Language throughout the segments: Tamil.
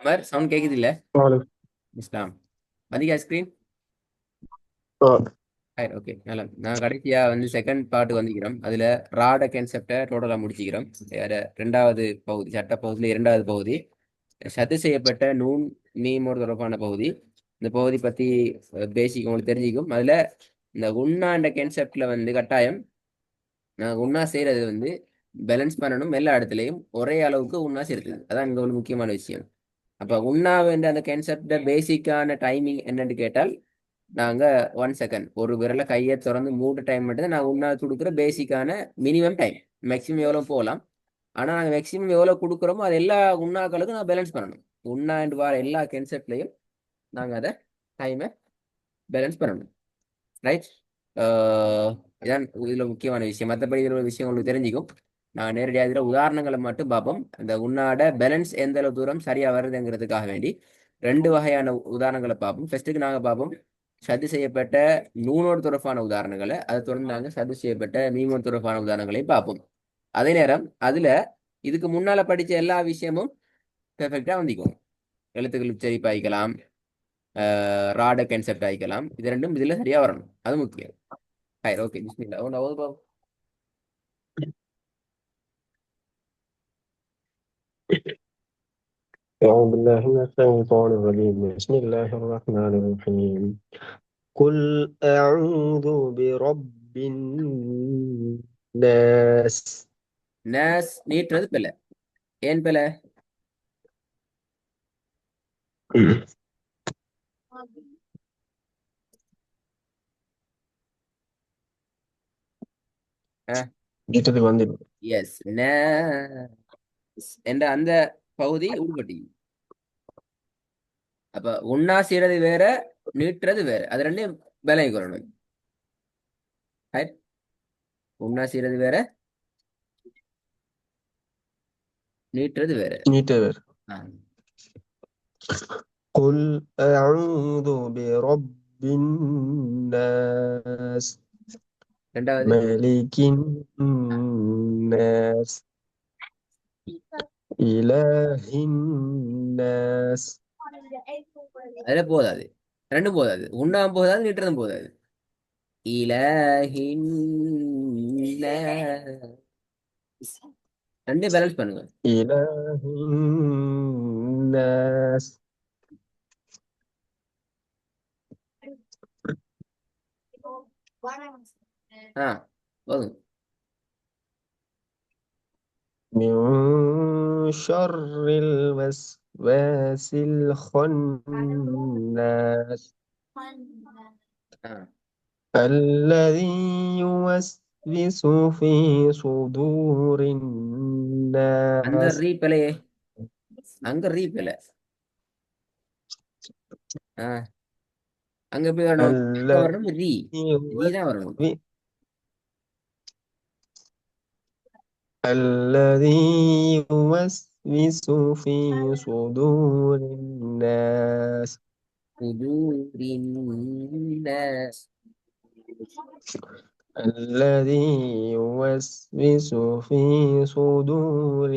மாதிரி சவுண்ட் கேக்குது இல்ல? وعليكم. இஸ்லாம் அதிக ஸ்கிரீன். ஓகே, நல்லா. நான் கடைசியா வந்து செகண்ட் பார்ட் வந்துக்கிறோம். அதுல ராட கான்செப்டை டோட்டலா முடிச்சுக்கிறோம். ரெண்டாவது பகுதி, சட்ட பகுதியில இரண்டாவது பகுதி, சத்து செய்யப்பட்ட நூன் மீமோடு தொடர்பான பகுதி. இந்த பகுதி பத்தி பேசிக் உங்களுக்கு தெரிஞ்சுக்கும். அதுல இந்த உண்ணாண்ட கான்செப்ட்ல வந்து கட்டாயம் உண்ணா செய்யறது வந்து பேலன்ஸ் பண்ணணும். எல்லா இடத்துலையும் ஒரே அளவுக்கு உண்ணா சேர்த்துது. அதான் இங்க ஒரு முக்கியமான விஷயம். அப்ப உண்ணாவுன்ற அந்த கான்செப்ட பேசிக்கான டைமிங் என்னன்னு கேட்டால், நாங்க 1 செகண்ட் ஒரு விரல கையை திறந்து 3 டைம் மட்டும் நான் உண்ணா கொடுக்குற பேசிக்கான மினிமம் டைம். மேக்ஸிமம் எவ்வளவு போகலாம். ஆனா நாங்க மேக்ஸிமம் எவ்வளவு கொடுக்குறோமோ அது எல்லா உண்ணாக்களுக்கும் நான் பேலன்ஸ் பண்ணணும். உண்ணா வர எல்லா கான்செப்ட்லையும் நாங்க அதை டைமை பேலன்ஸ் பண்ணணும். ரைட். இதான் இதுல முக்கியமான விஷயம். மற்றபடி இதுல ஒரு விஷயம் உங்களுக்கு தெரிஞ்சுக்கும். நான் நேரடியாக இதில் உதாரணங்களை மட்டும் பார்ப்போம். அந்த உண்ணாட பேலன்ஸ் எந்த அளவு தூரம் சரியா வருதுங்கிறதுக்காக வேண்டி 2 வகையான உதாரணங்களை பார்ப்போம். ஃபர்ஸ்ட்டுக்கு நாங்கள் பார்ப்போம் சதி செய்யப்பட்ட நூனோடு தொடர்பான உதாரணங்களை. அதை தொடர்ந்து நாங்கள் சதி செய்யப்பட்ட மீனோடு தொடர்பான உதாரணங்களையும் பார்ப்போம். அதே நேரம் அதுல இதுக்கு முன்னால படிச்ச எல்லா விஷயமும் பெர்ஃபெக்டா வந்துக்கும். எழுத்துக்கள் உச்சரிப்பு ஆயிக்கலாம், ராட கான்செப்ட் ஆயிக்கலாம். இது ரெண்டும் இதுல சரியா வரணும், அது முக்கியம். ஓகே, பிஸ்மில்லா. أعوذ بالله من الشيطان الرجيم. بسم الله الرحمن الرحيم. قل أعوذ برب الناس. நாஸ் நீட்டுறது பிள்ளை. ஏன் பிள்ளை? வீட்டுக்கு வந்து எஸ், என்ற அந்த பகுதி உள்பட்டி. அப்ப உண்ணா செய்யறது வேற, நீட்டுறது வேற. அது ரெண்டையும் விலை கொள்ளணும். உண்ணா செய்யறது வேற, நீட்டுறது வேற. நீட்டவர். قل أعوذ برب الناس ரெண்டாவது ملك الناس إله الناس. அதுல போதாது, ரெண்டும் போதாது. உண்ணாவும் போதாது, நீட்டுறதும் போதாது. இலஹின் ரெண்டையும் பேலன்ஸ் பண்ணுங்க. إله الناس போதும். من شر الوسواس الخناس الذي يوسوس في صدور அந்த الناس. ரீப்பிலையே அங்க ரீப்பில அங்க எப்படி வரணும்? வரணும் ரீ ரீ தான் வரணும். الذي يوسوس في صدور الناس. صدور الناس. الذي يوسوس في صدور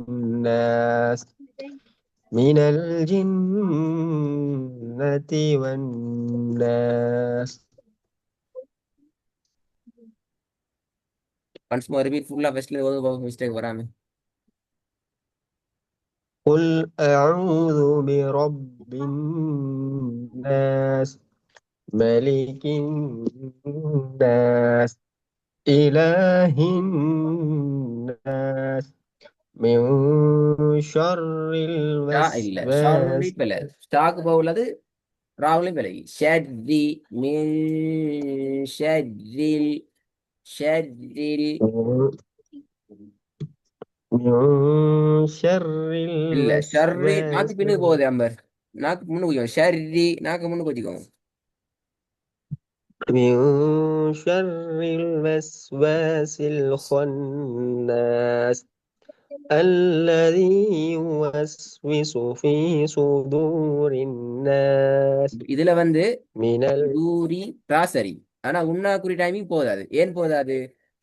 الناس من الجنة والناس. Once more repeat full of mistake வராம. قل أعوذ برب الناس ملك الناس إله الناس من شر இல்ல ஷர்ரி الوسواس பிள்ளை ஸ்டாக்கு போகுள்ளது ராவுலையும் பிள்ளை ஷர்ரி மின் ஷர்ரில் ஷர்ரில் من شر இல்ல ஷர்ரி الوسواس நாக்கு பின்னுக்கு போகுது அம்பர் நாக்கு முன்னுக்கு வச்சுக்கோங்க ஷர்ரி நாக்கு முன்னுக்கு வச்சுக்கோங்க من شر الوسواس الخناس الذي يوسوس في صدور الناس இதுல வந்து من தூரி ராசரி ஆனா உண்ணாக்குறி டைமிங் போதாது ஏன் போதாது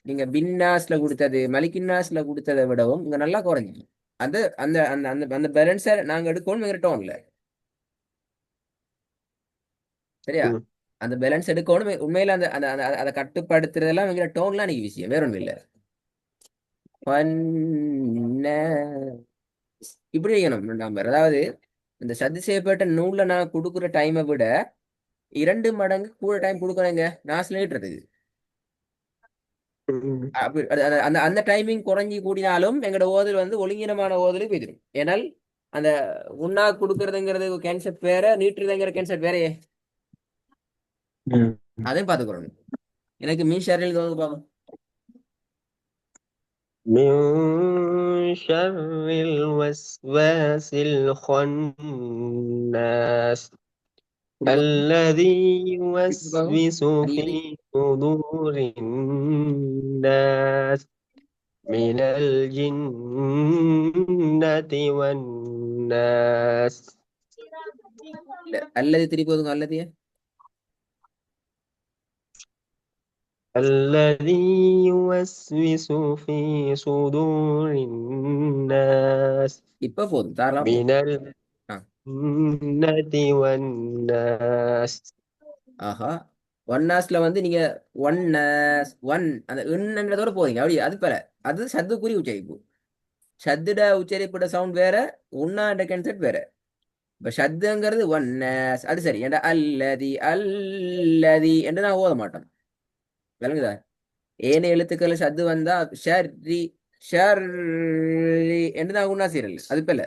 நீங்க பின்னாஸ்ல கொடுத்தது மலிக்கின்னாஸ்ல கொடுத்ததை விடவும் இங்க நல்லா குறைஞ்சி அந்த அந்த அந்த அந்த அந்த பேலன்ஸை நாங்க எடுக்கணும் எங்க டோன்ல சரியா அந்த பேலன்ஸ் எடுக்கணும் உண்மையில அந்த அந்த அந்த- அதை கட்டுப்படுத்துறதெல்லாம் எங்க டோன்லாம் நீங்க விஷயம் வேற ஒன்றும் இல்லை இப்படி செய்யணும் நம்பர் அதாவது இந்த சதி செய்யப்பட்ட நூல்ல நான் கொடுக்குற டைமை விட 2 மடங்கு கூட டைம் கொடுக்குறேங்க நான் சொல்லிட்டுறதுக்கு அப்படி அந்த அந்த டைமிங் குறைஞ்சி கூடினாலும் எங்களோட ஓதல் வந்து ஒழுங்கீனமான ஓதலுக்கு போயிடும் ஏனால் அந்த உண்ணா கொடுக்கறதுங்கிறது கேன்சர் வேற நீட்டுறதுங்கிற கேன்சர் வேறையே அதையும் பார்த்துக்கிறோம் எனக்கு மீன் ஷேரில் தோணுது பாப்போம் من شر الوسواس الخناس الذي பாப்போம் يوسوس அடிக்கடி في صدور الناس من الجنة والناس இல்ல அல்லது திருப்பி போதுங்க அல்லது الذي يوسوس في صدور الناس இப்ப போதும் தாராளமா من போதும் ஆ الجنة والناس ஆஹா ஒன்னாஸ்ல வந்து நீங்க ஒன் அந்த எண்ணன்றதோட போறீங்க அப்படி அது பெற அது சத்துக்குறி உச்சரிப்பு சத்துட உச்சரிப்போட சவுண்ட் வேற உண்ணாண்ட கேன்செப்ட் வேற இப்ப சத்துங்கிறது ஒன்னஸ் அது சரி என்ற அல்லதி அல்லதி என்று நான் ஓத மாட்டோம் விளங்குதா ஏனைய எழுத்துக்கள் சத்து வந்தா ஷர்ரி ஷர்ரி என்று நான் உண்ணா சீரல் அது பெல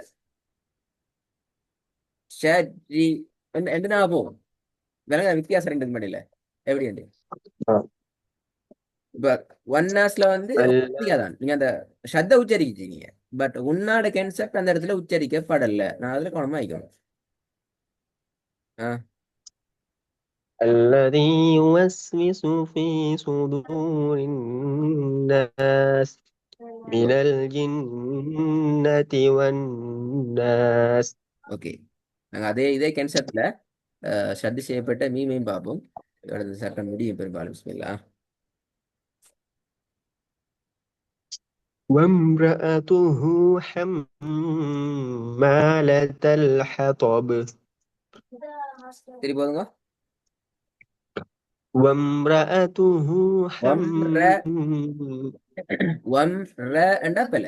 ஷர்ரி என்று நான் போவோம் விளங்குதா வித்தியாசம் ரெண்டு மணில எப்படி என்று இப்ப ஒன்னாஸ்ல வந்து தான் நீங்க அந்த சத்த உச்சரிக்கிறீங்க பட் உன்னோட கான்செப்ட் அந்த இடத்துல உச்சரிக்கப்படல நான் அதுல கவனமா வைக்கணும் ஆ الذي يوسوس في صدور الناس من الجنة والناس ஓகே நாங்க இதே கான்செப்ட்ல சத்து செய்யப்பட்ட மீமையும் பார்ப்போம் இதோட இந்த சட்டம் முடியும் பெரும்பாலும் பிஸ்மில்லா وامرأته حمالة الحطب சரி போதுங்க وامرأته ஒம் ர ஒம் ர என்றா பெல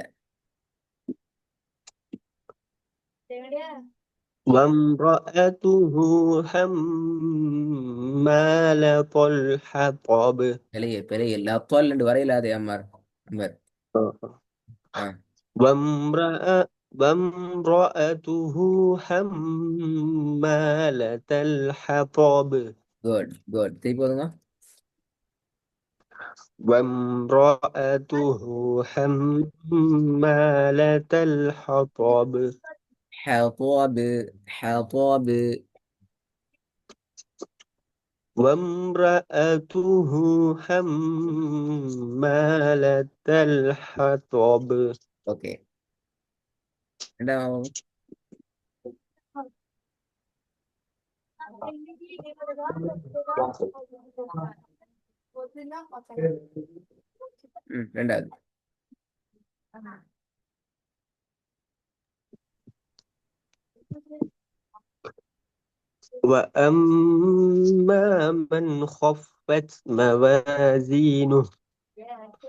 وامرأته حمالة الحطب பெலையே பெலையே லத்தோல் என்று வரையிலாதே அம்மார் அம்மர் ஆ وامرأته حمالة الحطب குட் குட் சரி போதுங்க وامرأته حمالة الحطب حطاب حطاب وامرأته حمالة الحطب ஓகே ரெண்டாவது ரெண்டாவது وأما من خفت موازينه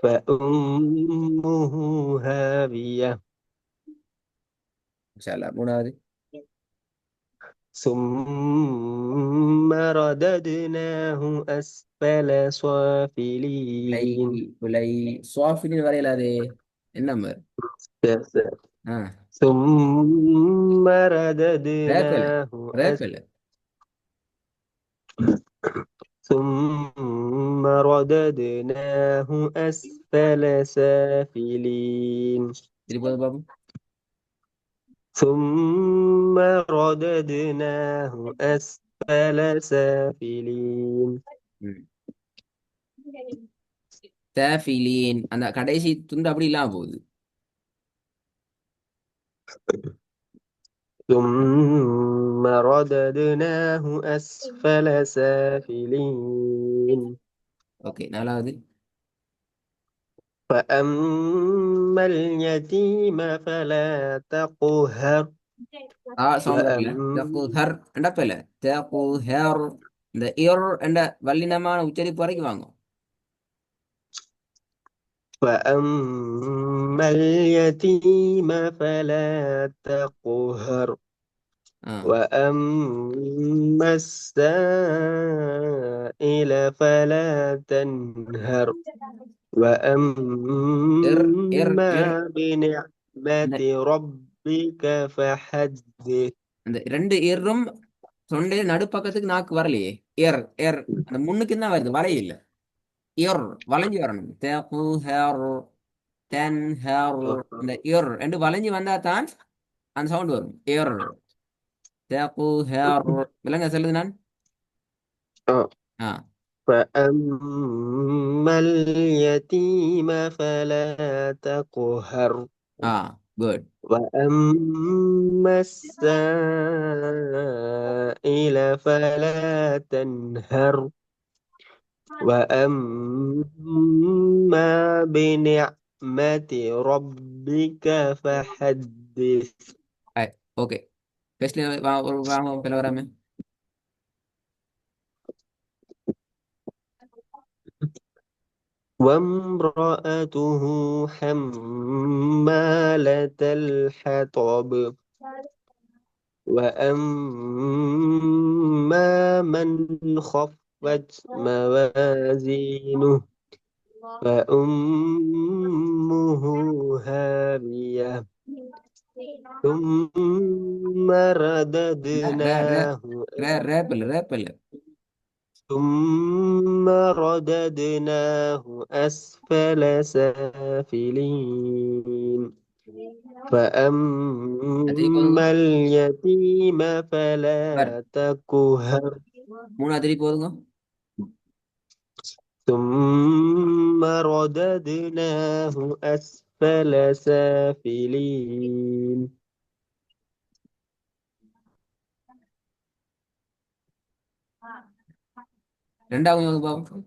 فأمه هاوية இன்ஷா அல்லாஹ் மூணாவது ثم رددناه أسفل பிழை سافلين. பிழை சுவாஃபிலின் வரையில அது என்ன நம்பர்? Yes. ஆ ثم ரேப்பில் رددناه ரேப்பில் ثم رددناه أسفل سافلين. திருப்பி பாப்போம். ثم رددناه أسفل سافلين. ம். சாஃபிலீன் அந்த கடைசி துண்டு அப்படி இல்லாம போகுது. ثم رددناه أسفل سافلين. ஓகே, நாலாவது. فأما اليتيم فلا تقهر. ஆ சவுண்ட் வரல. وأما ஹர் எண்டப்பல ஹர் இந்த இர் என்ற வல்லினமான உச்சரிப்பு வரைக்கும் வாங்க. فأما اليتيم فلا تقهر. ஆ وأما السائل فلا تنهر. இர் இர் وأما இர் بنعمة இந்த ربك فحدث. இந்த ரெண்டு இர்ரும் தொண்டையில நடுப்பக்கத்துக்கு நாக்கு வரலையே. எர் எர் அந்த முன்னுக்கு தான் வருது, வரையில. இர் வளைஞ்சு வரணும். ஹேர் தென் ஹேர் இந்த இர் ரெண்டு வளைஞ்சு வந்தா தான் அந்த சவுண்ட் வரும். இர் ஹேர் விலங்க சொல்லுது நான். ஆ فأما اليتيم فلا تقهر. ஆ குட். وأما السائل فلا تنهر. وأما بنعمة ربك فحدث. ஓகே, ஃபர்ஸ்ட்ல ஒரு பிள்ளை வராம. وامرأته حمالة الحطب. وأما من خفت موازينه فأمه هاوية. ثم رددناه ரேப்பில் ரேப்பில் ثم رددناه أسفل سافلين. அது போதுங்க. فأما اليتيم பாரு, فلا تقهر. மூணாவது திருப்பி போதுங்க. ثم رددناه أسفل سافلين. ரெண்டாவது பாப்போம்.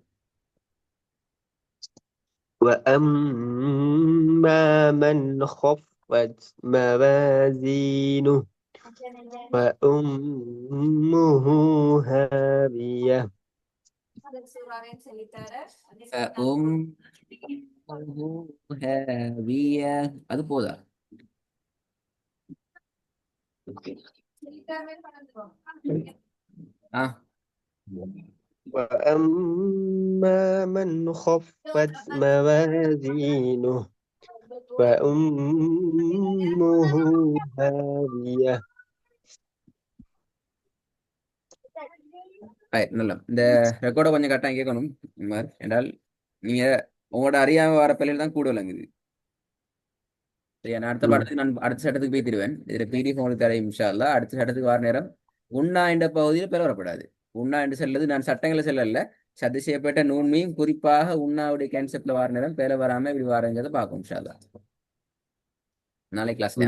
وأما من خفت موازينه فأمه هاوية. ஹேவிய அது போதா? ஆ وأما من خفت موازينه فأمه هاوية. நல்லா இந்த ரெக்கார்டை கொஞ்சம் கரெக்டாக கேட்கணும். இந்த மாதிரி என்றால் நீங்க உங்களோட அறியாம வர பிள்ளைகள் தான் கூட விளங்குது. சரியா, நான் அடுத்த பாடத்துக்கு நான் அடுத்த சட்டத்துக்கு போய் தருவேன். இதில் பிடிஎஃப் உங்களுக்கு தரேன் இன்ஷா அல்லாஹ். அடுத்த சட்டத்துக்கு வர நேரம் உண்ணா என்ற பகுதியில் பிற வரப்படாது. உண்ணா என்று செல்லது நான் சட்டங்களை செல்லல, சத்து செய்யப்பட்ட நூன்மையும் குறிப்பாக உண்ணாவுடைய கான்செப்ட்ல வர நேரம் பேர வராம இப்படி வரங்கிறத பார்க்கும் இன்ஷா அல்லாஹ். நாளை கிளாஸ்ல.